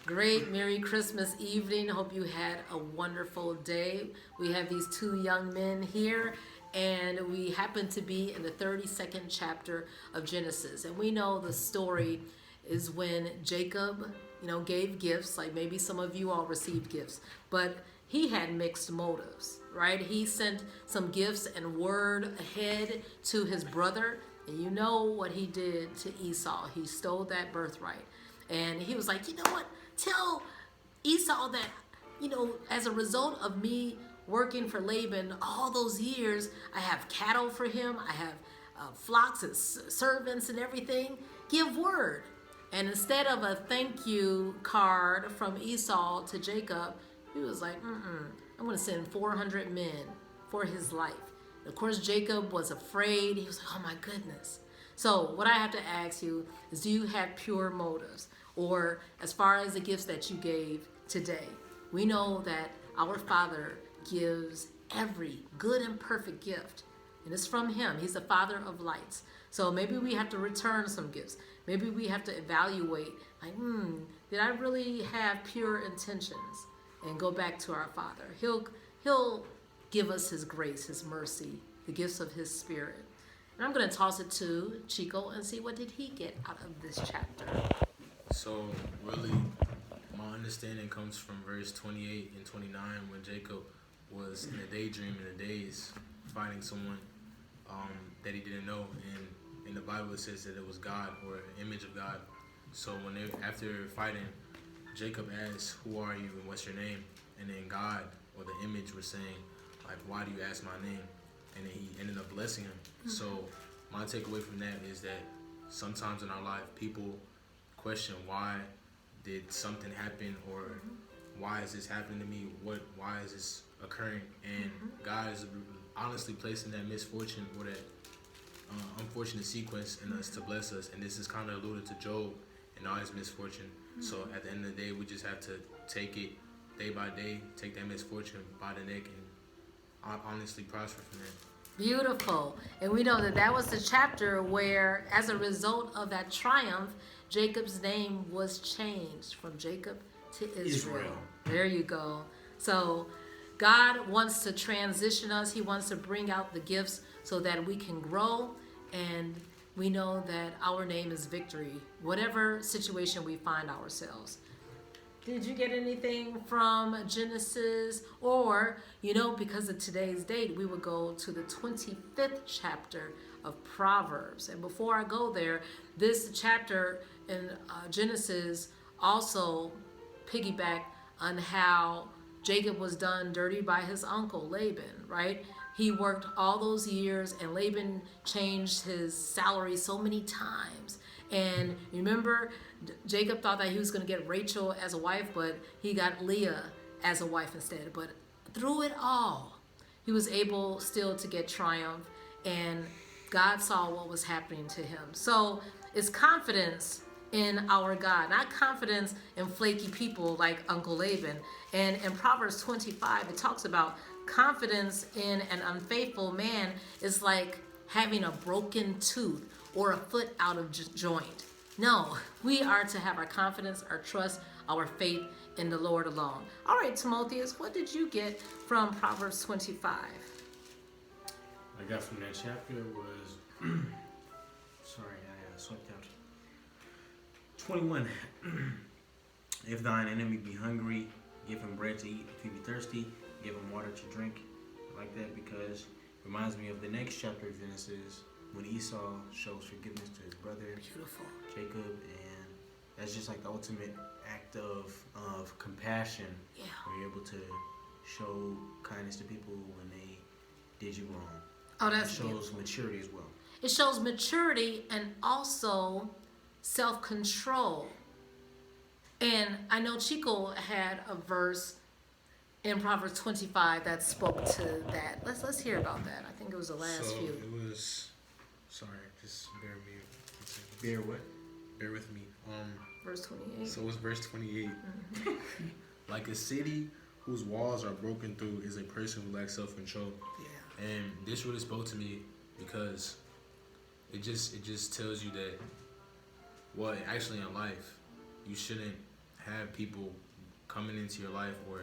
Great Merry Christmas evening. Hope you had a wonderful day. We have these two young men here, and we happen to be in the 32nd chapter of Genesis. And we know the story is when Jacob, gave gifts, like maybe some of you all received gifts, but he had mixed motives, right? He sent some gifts and word ahead to his brother, and you know what he did to Esau. He stole that birthright. And he was like, you know what? Tell Esau that, as a result of me working for Laban all those years, I have cattle for him, I have flocks and servants and everything. Give word. And instead of a thank you card from Esau to Jacob, he was like, I'm going to send 400 men for his life. And of course, Jacob was afraid. He was like, oh my goodness. So what I have to ask you is, do you have pure motives? Or as far as the gifts that you gave today, we know that our Father gives every good and perfect gift. And it's from Him. He's the Father of lights. So maybe we have to return some gifts. Maybe we have to evaluate, like, did I really have pure intentions? And go back to our Father. He'll give us His grace, His mercy, the gifts of His Spirit. And I'm going to toss it to Chico and see what did he get out of this chapter. So really, my understanding comes from verse 28 and 29 when Jacob was in a daydream in the days finding someone that he didn't know. And in the Bible it says that it was God, or an image of God. So after fighting, Jacob asked, who are you and what's your name? And then God, or the image, was saying, like, why do you ask my name? And then he ended up blessing him. So my takeaway from that is that sometimes in our life, people question, why did something happen, or why is this happening to me? Why is this occurring? And God is honestly placing that misfortune or that unfortunate sequence in us to bless us. And this is kind of alluded to Job and all his misfortune. So at the end of the day, we just have to take it day by day, take that misfortune by the neck, and honestly prosper from that. Beautiful. And we know that was the chapter where, as a result of that triumph, Jacob's name was changed from Jacob to Israel. There you go. So God wants to transition us. He wants to bring out the gifts so that we can grow, and we know that our name is victory, whatever situation we find ourselves. Did you get anything from Genesis? Or, because of today's date, we will go to the 25th chapter of Proverbs. And before I go there, this chapter in Genesis also piggyback on how Jacob was done dirty by his uncle Laban, right? He worked all those years, and Laban changed his salary so many times. And remember, Jacob thought that he was going to get Rachel as a wife, but he got Leah as a wife instead. But through it all, he was able still to get triumph, and God saw what was happening to him. So it's confidence in our God, not confidence in flaky people like Uncle Laban. And in Proverbs 25, it talks about confidence in an unfaithful man is like having a broken tooth or a foot out of joint. No, we are to have our confidence, our trust, our faith in the Lord alone. All right, Timotheus, what did you get from Proverbs 25? I got from that chapter was, sorry, I swept out. 21. If thine enemy be hungry, give him bread to eat. If he be thirsty, give him water to drink. I like that because it reminds me of the next chapter of Genesis, when Esau shows forgiveness to his brother, Beautiful. Jacob, and that's just like the ultimate act of compassion. Yeah. Where you're able to show kindness to people when they did you wrong. Oh, that's It shows beautiful. maturity as well. It shows maturity and also self-control. And I know Chico had a verse in Proverbs 25 that spoke to that. Let's hear about that. I think it was the last few. It was, sorry, just bear with me. Bear what? Bear with me. Verse 28. So it's verse 28. Like a city whose walls are broken through is a person who lacks self-control. Yeah. And this really spoke to me because it just tells you that, well, actually in life, you shouldn't have people coming into your life or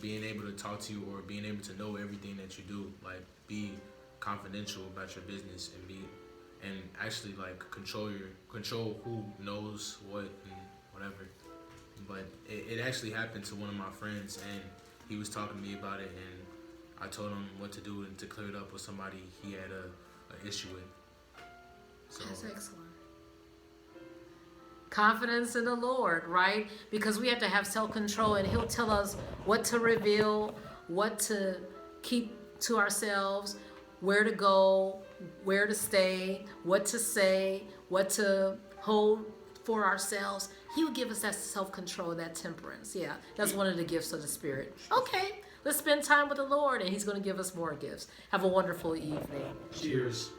being able to talk to you or being able to know everything that you do. Like, be confidential about your business and actually like control who knows what and whatever. But it actually happened to one of my friends, and he was talking to me about it, and I told him what to do and to clear it up with somebody he had a issue with. So that's excellent. Confidence in the Lord, right? Because we have to have self-control, and He'll tell us what to reveal, what to keep to ourselves, where to go, where to stay, what to say, what to hold for ourselves. He will give us that self-control, that temperance. Yeah, that's one of the gifts of the Spirit. Okay, let's spend time with the Lord, and He's going to give us more gifts. Have a wonderful evening. Cheers.